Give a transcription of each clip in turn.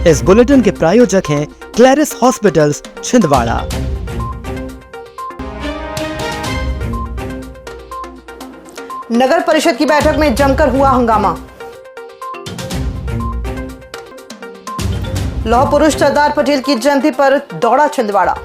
इस बुलेटिन के प्रायोजक हैं क्लैरिस हॉस्पिटल्स छिंदवाड़ा। नगर परिषद की बैठक में जमकर हुआ हंगामा। लौह पुरुष सरदार पटेल की जयंती पर दौड़ा छिंदवाड़ा।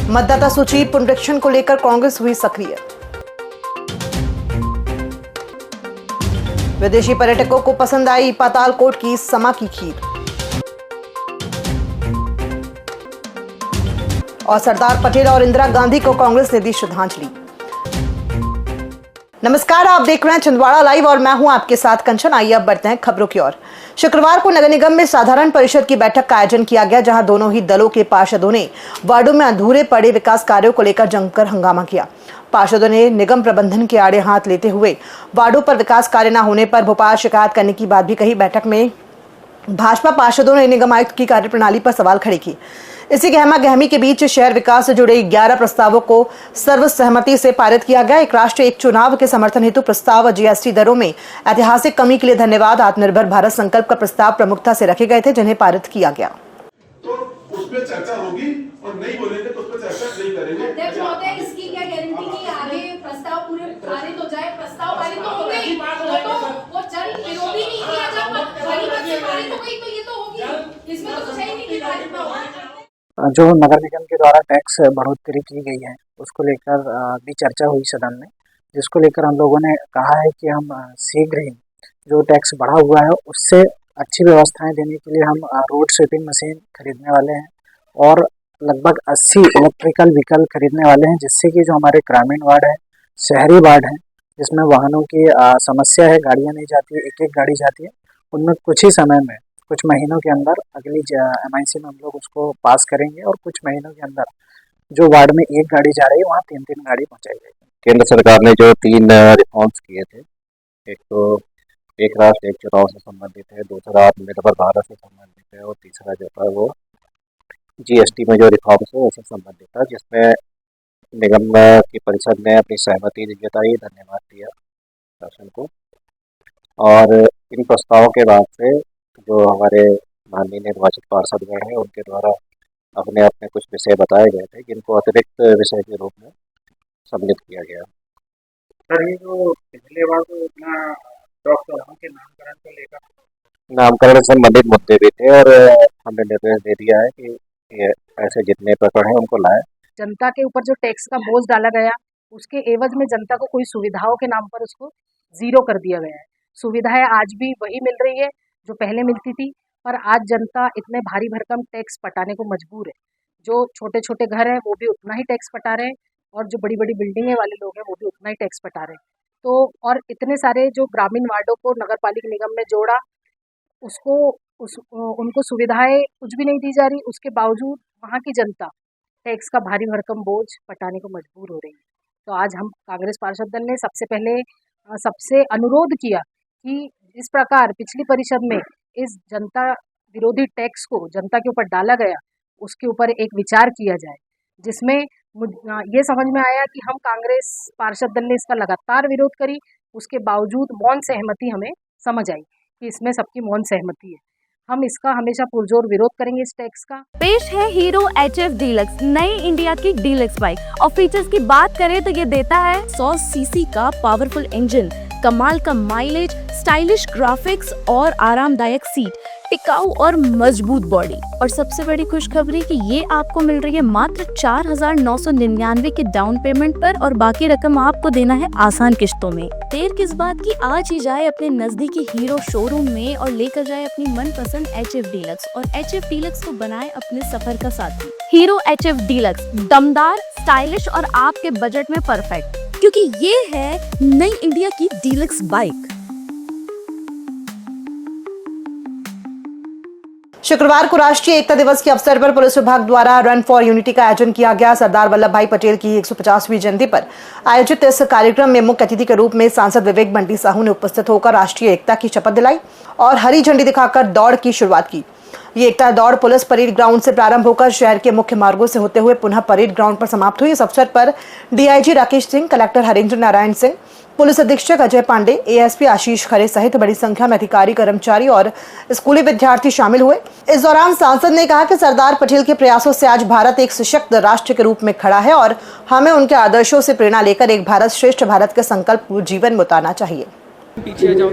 मतदाता सूची पुनरीक्षण को लेकर कांग्रेस हुई सक्रिय। विदेशी पर्यटकों को पसंद आई पातालकोट की समा की खीर। और सरदार पटेल और इंदिरा गांधी को कांग्रेस ने दी श्रद्धांजलि। नमस्कार, आप देख रहे हैं छिंदवाड़ा लाइव और मैं हूं आपके साथ कंचन। आइए अब बढ़ते हैं खबरों की ओर। शुक्रवार को नगर निगम में साधारण परिषद की बैठक का आयोजन किया गया, जहां दोनों ही दलों के पार्षदों ने वार्डों में अधूरे पड़े विकास कार्यों को लेकर जमकर हंगामा किया। पार्षदों ने निगम प्रबंधन के आड़े हाथ लेते हुए वार्डों पर विकास कार्य न होने पर भोपाल शिकायत करने की बात भी कही। बैठक में भाजपा पार्षदों ने निगम आयुक्त की कार्यप्रणाली पर सवाल खड़े किए। इसी गहमा गहमी के बीच शहर विकास से जुड़े 11 प्रस्तावों को सर्वसहमति से पारित किया गया। एक राष्ट्र एक चुनाव के समर्थन हेतु प्रस्ताव, जीएसटी दरों में ऐतिहासिक कमी के लिए धन्यवाद, आत्मनिर्भर भारत संकल्प का प्रस्ताव प्रमुखता से रखे गए थे, जिन्हें पारित किया गया। तो उस पे चर्चा होगी और नहीं बोलेंगे तो उस पे चर्चा नहीं करेंगे। अध्यक्ष महोदय, इसकी क्या गारंटी कि आगे प्रस्ताव पूरे पारित हो जाए? प्रस्ताव पारित तो हो गई, वो चल विरोधी नहीं किया जा पारित हो गई तो ये तो होगी, इसमें तो कुछ है ही नहीं कि पारित ना हो। जो नगर निगम के द्वारा टैक्स बढ़ोतरी की गई है उसको लेकर भी चर्चा हुई सदन में, जिसको लेकर हम लोगों ने कहा है कि हम शीघ्र ही जो टैक्स बढ़ा हुआ है उससे अच्छी व्यवस्थाएं देने के लिए हम रोड स्वीपिंग मशीन खरीदने वाले हैं और लगभग 80 इलेक्ट्रिकल व्हीकल खरीदने वाले हैं, जिससे कि जो हमारे ग्रामीण वार्ड है, शहरी वार्ड है, जिसमें वाहनों की समस्या है, गाड़ियाँ नहीं जाती है, एक एक गाड़ी जाती है, उनमें कुछ ही समय में, कुछ महीनों के अंदर अगली MIC में हम लोग उसको पास करेंगे और कुछ महीनों के अंदर जो वार्ड में एक गाड़ी जा रही है वहाँ 3-3 गाड़ी पहुँचाई जाएगी। केंद्र सरकार ने जो 3 रिफॉर्म्स किए थे, एक तो एक राष्ट्र एक चुनाव से संबंधित है, दूसरा आत्मनिर्भर भारत से संबंधित है और तीसरा जो था वो GST में जो रिफॉर्म्स है उससे संबंधित था, जिसमें निगम की परिषद ने अपनी सहमति जताई, धन्यवाद दिया शासन को। और इन प्रस्तावों के बाद से जो हमारे माननीय निर्वाचित पार्षदगण हैं उनके द्वारा अपने अपने कुछ विषय बताए गए थे, जिनको अतिरिक्त विषय के रूप में सम्मिलित किया गया। सर, ये जो पिछले बार को अपना डॉक्टरों के नामकरण को लेकर नामकरण से संबंधित मुद्दे भी थे और हमने निर्देश दे दिया है कि ये ऐसे जितने प्रकरण हैं उनको लाए। जनता के ऊपर जो टैक्स का बोझ डाला गया उसके एवज में जनता को कोई सुविधाओं के नाम पर उसको जीरो कर दिया गया है। सुविधाएं आज भी वही मिल रही है जो पहले मिलती थी, पर आज जनता इतने भारी भरकम टैक्स पटाने को मजबूर है। जो छोटे छोटे घर हैं वो भी उतना ही टैक्स पटा रहे हैं और जो बड़ी बड़ी बिल्डिंगें वाले लोग हैं वो भी उतना ही टैक्स पटा रहे हैं। तो और इतने सारे जो ग्रामीण वार्डों को नगर पालिका निगम में जोड़ा, उनको सुविधाएं कुछ भी नहीं दी जा रही, उसके बावजूद वहाँ की जनता टैक्स का भारी भरकम बोझ पटाने को मजबूर हो रही है। तो आज हम कांग्रेस पार्षद दल ने सबसे पहले सबसे अनुरोध किया कि इस प्रकार पिछली परिषद में इस जनता विरोधी टैक्स को जनता के ऊपर डाला गया, उसके ऊपर एक विचार किया जाए, जिसमें ये समझ में आया कि हम कांग्रेस पार्षद दल ने इसका लगातार विरोध करी, उसके बावजूद मौन सहमति हमें समझ आई कि इसमें सबकी मौन सहमति है। हम इसका हमेशा पुरजोर विरोध करेंगे इस टैक्स का। पेश है हीरो HF डीलक्स, नई इंडिया की डीलक्स बाइक। और फीचर्स की बात करें तो ये देता है 100 सीसी का पावरफुल इंजन, कमाल का माइलेज, स्टाइलिश ग्राफिक्स और आरामदायक सीट, टिकाऊ और मजबूत बॉडी। और सबसे बड़ी खुशखबरी कि ये आपको मिल रही है मात्र 4,999 के डाउन पेमेंट पर और बाकी रकम आपको देना है आसान किश्तों में। देर किस बात की, आज ही जाए अपने नजदीकी हीरो शोरूम में और लेकर जाए अपनी मनपसंद HF डीलक्स और HF डीलक्स को बनाए अपने सफर का साथी। हीरो HF डीलक्स, दमदार, स्टाइलिश और आपके बजट में परफेक्ट, क्योंकि ये है नई इंडिया की डीलक्स बाइक। शुक्रवार को राष्ट्रीय एकता दिवस के अवसर पर पुलिस विभाग द्वारा रन फॉर यूनिटी का आयोजन किया गया। सरदार वल्लभ भाई पटेल की 150वीं जयंती पर आयोजित इस कार्यक्रम में मुख्य अतिथि के रूप में सांसद विवेक बंटी साहू ने उपस्थित होकर राष्ट्रीय एकता की शपथ दिलाई और हरी झंडी दिखाकर दौड़ की शुरुआत की। ये एकता दौड़ पुलिस परेड ग्राउंड से प्रारंभ होकर शहर के मुख्य मार्गों से होते हुए पुनः परेड ग्राउंड पर समाप्त हुई। इस अवसर पर DIG Rakesh Singh, collector Harendra Narayan Singh, police अधीक्षक अजय पांडे, एएसपी आशीष खरे सहित बड़ी संख्या में अधिकारी, कर्मचारी और स्कूली विद्यार्थी शामिल हुए। इस दौरान सांसद ने कहा कि सरदार पटेल के प्रयासों से आज भारत एक सशक्त राष्ट्र के रूप में खड़ा है और हमें उनके आदर्शों से प्रेरणा लेकर एक भारत श्रेष्ठ भारत के संकल्प को जीवन में उतारना चाहिए। पीछे जाओ।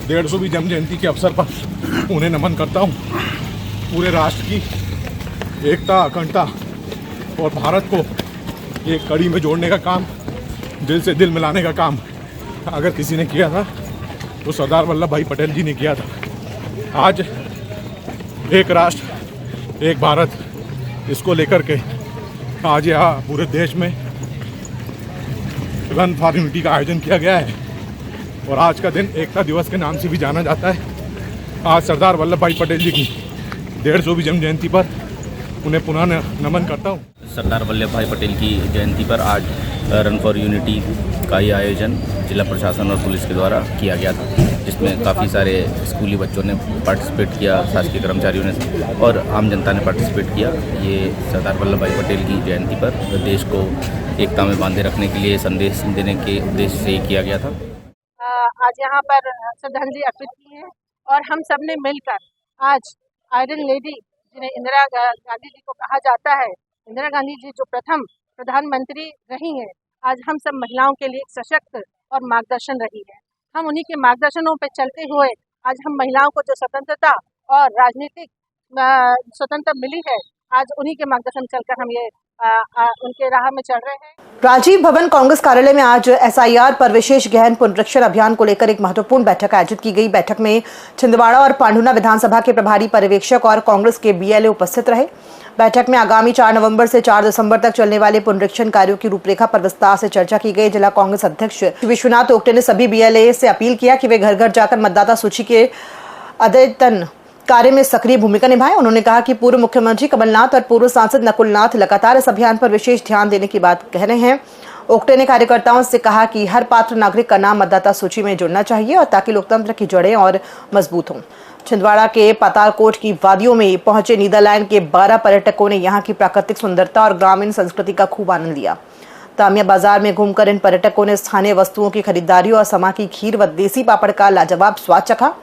डेढ़ जन्म जयंती के अवसर पर उन्हें नमन करता हूँ। पूरे राष्ट्र की एकता, अखंडता और भारत को एक कड़ी में जोड़ने का काम, दिल से दिल मिलाने का काम अगर किसी ने किया था तो सरदार वल्लभ भाई पटेल जी ने किया था। आज एक राष्ट्र एक भारत, इसको लेकर के आज यहाँ पूरे देश में रन फॉर यूनिटी का आयोजन किया गया है और आज का दिन एकता दिवस के नाम से भी जाना जाता है। आज सरदार वल्लभ भाई पटेल जी की 150वीं जन्म जयंती पर उन्हें पुनः नमन करता हूँ। सरदार वल्लभ भाई पटेल की जयंती पर आज रन फॉर यूनिटी का ही आयोजन जिला प्रशासन और पुलिस के द्वारा किया गया था, जिसमें काफ़ी सारे स्कूली बच्चों ने पार्टिसिपेट किया, शासकीय कर्मचारियों ने और आम जनता ने पार्टिसिपेट किया। ये सरदार वल्लभ भाई पटेल की जयंती पर देश को एकता में बांधे रखने के लिए संदेश देने के उद्देश्य से किया गया था। आज यहाँ पर श्रद्धांजलि अर्पित की है और हम सब ने मिलकर आज आयरन लेडी जिन्हें इंदिरा गांधी जी को कहा जाता है, इंदिरा गांधी जी जो प्रथम प्रधानमंत्री रही हैं, आज हम सब महिलाओं के लिए एक सशक्त और मार्गदर्शन रही है। हम उन्हीं के मार्गदर्शनों पर चलते हुए आज हम महिलाओं को जो स्वतंत्रता और राजनीतिक स्वतंत्रता मिली है, आज उन्हीं के मार्गदर्शन चलकर हम ये उनके राह में चल रहे हैं। राजीव भवन कांग्रेस कार्यालय में आज एसआईआर पर विशेष गहन पुनरीक्षण अभियान को लेकर एक महत्वपूर्ण बैठक आयोजित की गई। बैठक में छिंदवाड़ा और पांडुना विधानसभा के प्रभारी पर्यवेक्षक और कांग्रेस के बीएलए उपस्थित रहे। बैठक में आगामी 4 नवंबर से 4 दिसंबर तक चलने वाले पुनरीक्षण कार्यों की रूपरेखा पर विस्तार से चर्चा की गई। जिला कांग्रेस अध्यक्ष विश्वनाथ ओक्टे ने सभी बीएलए से अपील किया कि वे घर घर जाकर मतदाता सूची के अद्यतन कार्य में सक्रिय भूमिका निभाएं। उन्होंने कहा कि पूर्व मुख्यमंत्री कमलनाथ और पूर्व सांसद नकुलनाथ लगातार इस अभियान पर विशेष ध्यान देने की बात कह रहे हैं। ओक्टे ने कार्यकर्ताओं से कहा कि हर पात्र नागरिक का नाम मतदाता सूची में जुड़ना चाहिए और ताकि लोकतंत्र की जड़ें और मजबूत हों। छिंदवाड़ा के पातालकोट की वादियों में पहुंचे नीदरलैंड के 12 पर्यटकों ने यहाँ की प्राकृतिक सुंदरता और ग्रामीण संस्कृति का खूब आनंद लिया। तामिया बाजार में घूमकर इन पर्यटकों ने स्थानीय वस्तुओं की खरीदारी और समा की खीर व देसी पापड़ का लाजवाब स्वाद चखा।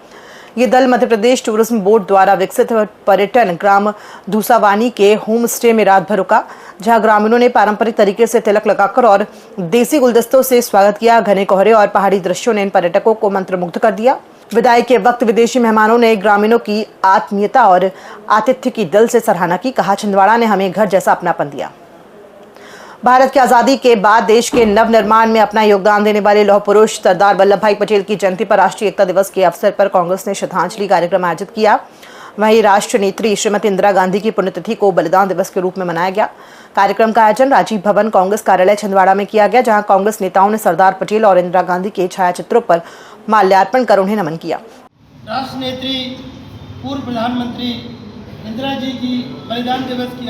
ये दल मध्य प्रदेश टूरिज्म बोर्ड द्वारा विकसित पर्यटन ग्राम धूसावानी के होम स्टे में रात भर रुका, जहां ग्रामीणों ने पारंपरिक तरीके से तिलक लगाकर और देसी गुलदस्तों से स्वागत किया। घने कोहरे और पहाड़ी दृश्यों ने इन पर्यटकों को मंत्रमुग्ध कर दिया। विदाई के वक्त विदेशी मेहमानों ने ग्रामीणों की आत्मीयता और आतिथ्य की दिल से सराहना की। कहा, छिंदवाड़ा ने हमें घर जैसा अपनापन दिया। भारत की आजादी के बाद देश के नव निर्माण में अपना योगदान देने वाले लौह पुरुष सरदार वल्लभ भाई पटेल की जयंती पर राष्ट्रीय एकता दिवस के अवसर पर कांग्रेस ने श्रद्धांजलि कार्यक्रम आयोजित किया। वहीं राष्ट्र नेत्री श्रीमती इंदिरा गांधी की पुण्यतिथि को बलिदान दिवस के रूप में मनाया गया। कार्यक्रम का आयोजन राजीव भवन कांग्रेस कार्यालय छिंदवाड़ा में किया गया, जहां कांग्रेस नेताओं ने सरदार पटेल और इंदिरा गांधी के छायाचित्रों पर माल्यार्पण कर उन्हें नमन किया। राष्ट्र नेत्री पूर्व प्रधानमंत्री इंदिरा जी की बलिदान दिवस की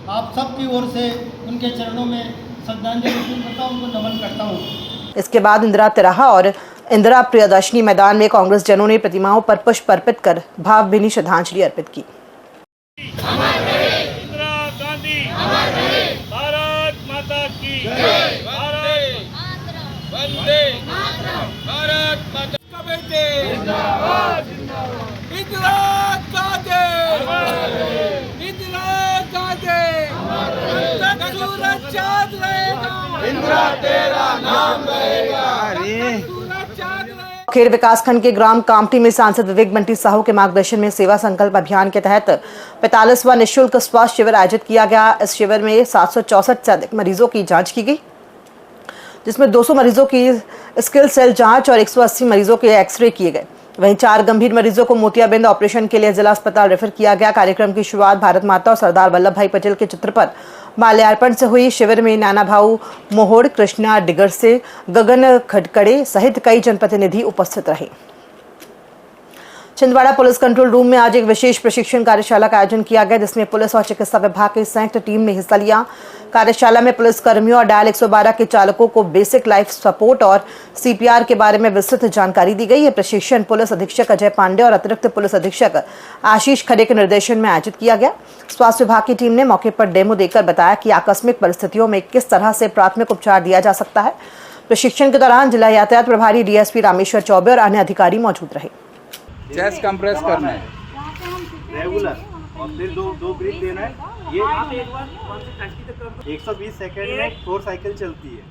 आप सबकी ओर से उनके चरणों में श्रद्धांजलि अर्पित करता हूं, उनको नमन करता हूं। इसके बाद इंदिरा तिराहा और इंदिरा प्रियदर्शनी मैदान में कांग्रेस जनों ने प्रतिमाओं पर पुष्प अर्पित कर भावभीनी श्रद्धांजलि अर्पित की। इंदिरा गांधी भारत माता की जय, वंदे भारत माता का बेटे जिंदाबाद, इंदिरा गांधी, इंदिरा गांधी, सूरज चाँद रहेगा, इंदिरा तेरा नाम रहेगा, सूरज चाँद रहेगा। खेर विकासखंड के ग्राम कामटी में सांसद विवेक बंटी साहू के मार्गदर्शन में सेवा संकल्प अभियान के तहत 45वां निःशुल्क स्वास्थ्य शिविर आयोजित किया गया। इस शिविर में 764 से अधिक मरीजों की जांच की गई। जिसमें 200 मरीजों की स्किल सेल जांच और 180 मरीजों के एक्सरे किए गए। वहीं 4 गंभीर मरीजों को मोतियाबिंद ऑपरेशन के लिए जिला अस्पताल रेफर किया गया। कार्यक्रम की शुरुआत भारत माता और सरदार वल्लभ भाई पटेल के चित्र पर माल्यार्पण से हुई। शिविर में नाना भाऊ मोहोड़, कृष्णा डिगर से, गगन खटकड़े सहित कई जनप्रतिनिधि उपस्थित रहे। छिंदवाड़ा पुलिस कंट्रोल रूम में आज एक विशेष प्रशिक्षण कार्यशाला का आयोजन किया गया, जिसमें पुलिस और चिकित्सा विभाग की संयुक्त टीम ने हिस्सा लिया। कार्यशाला में पुलिस कर्मियों और डायल 112 के चालकों को बेसिक लाइफ सपोर्ट और CPR के बारे में विस्तृत जानकारी दी गई। यह प्रशिक्षण पुलिस अधीक्षक अजय पांडे और अतिरिक्त पुलिस अधीक्षक आशीष खरे के निर्देशन में आयोजित किया गया। स्वास्थ्य विभाग की टीम ने मौके पर डेमो देकर बताया कि आकस्मिक परिस्थितियों में किस तरह से प्राथमिक उपचार दिया जा सकता है। प्रशिक्षण के दौरान जिला यातायात प्रभारी DSP रामेश्वर चौबे और अन्य अधिकारी मौजूद रहे। चेस्ट कंप्रेस करना है रेगुलर और फिर दो ब्रीथ देना है। ये आप एक बार 120 सेकंड में 4 साइकिल चलती है।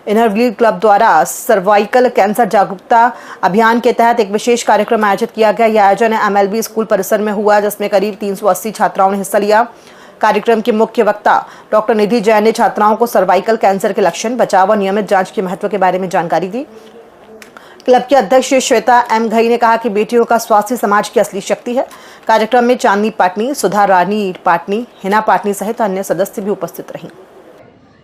इनर व्हील क्लब द्वारा सर्वाइकल कैंसर जागरूकता अभियान के तहत एक विशेष कार्यक्रम आयोजित किया गया। यह आयोजन MLB स्कूल परिसर में हुआ, जिसमें करीब 380 छात्राओं ने हिस्सा लिया। कार्यक्रम के मुख्य वक्ता डॉक्टर निधि जैन ने छात्राओं को सर्वाइकल कैंसर के लक्षण, बचाव और नियमित जांच के महत्व के बारे में जानकारी दी। क्लब की अध्यक्ष श्वेता M घई ने कहा कि बेटियों का स्वास्थ्य समाज की असली शक्ति है। कार्यक्रम में चांदनी पाटनी, सुधा रानी पाटनी, हिना पाटनी सहित अन्य सदस्य भी उपस्थित रहीं।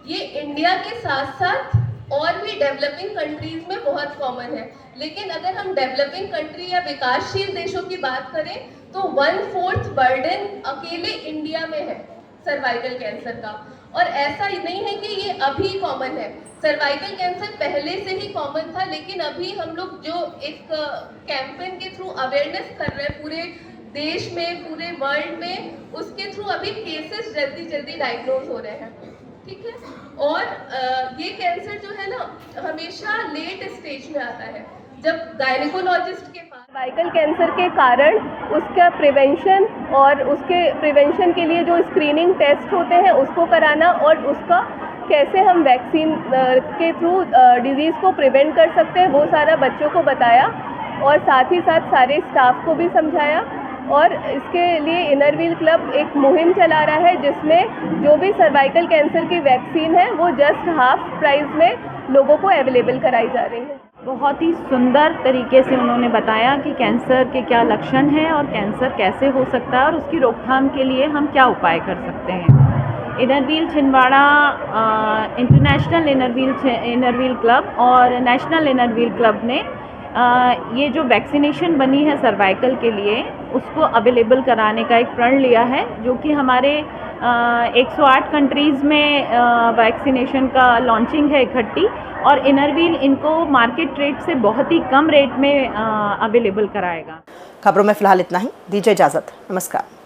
ये इंडिया के साथ साथ और भी डेवलपिंग कंट्रीज में बहुत कॉमन है, लेकिन अगर हम डेवलपिंग कंट्री या विकासशील देशों की बात करें तो 1/4 बर्डन अकेले इंडिया में है सर्वाइकल कैंसर का। और ऐसा ही नहीं है कि ये अभी कॉमन है, सर्वाइकल कैंसर पहले से ही कॉमन था, लेकिन अभी हम लोग जो एक कैंपेन के थ्रू अवेयरनेस कर रहे हैं पूरे देश में, पूरे वर्ल्ड में, उसके थ्रू अभी केसेस जल्दी डायग्नोज हो रहे हैं। ठीक है, और ये कैंसर जो है ना हमेशा लेट स्टेज में आता है, जब गायनेकोलॉजिस्ट के पास सर्वाइकल कैंसर के कारण उसका प्रिवेंशन और उसके प्रिवेंशन के लिए जो स्क्रीनिंग टेस्ट होते हैं उसको कराना और उसका कैसे हम वैक्सीन के थ्रू डिजीज़ को प्रिवेंट कर सकते हैं वो सारा बच्चों को बताया और साथ ही साथ सारे स्टाफ को भी समझाया। और इसके लिए इनर व्हील क्लब एक मुहिम चला रहा है, जिसमें जो भी सर्वाइकल कैंसर की वैक्सीन है वो जस्ट हाफ प्राइस में लोगों को अवेलेबल कराई जा रही है। बहुत ही सुंदर तरीके से उन्होंने बताया कि कैंसर के क्या लक्षण हैं और कैंसर कैसे हो सकता है और उसकी रोकथाम के लिए हम क्या उपाय कर सकते हैं। Inner wheel Chhindwara international inner wheel club और नेशनल इनर व्हील क्लब ने ये जो वैक्सीनेशन बनी है सर्वाइकल के लिए उसको अवेलेबल कराने का एक प्रण लिया है, जो कि हमारे 108 कंट्रीज़ में वैक्सीनेशन का लॉन्चिंग है इकट्ठी, और इनर व्हील इनको मार्केट रेट से बहुत ही कम रेट में अवेलेबल कराएगा। खबरों में फिलहाल इतना ही, दीजिए इजाज़त, नमस्कार।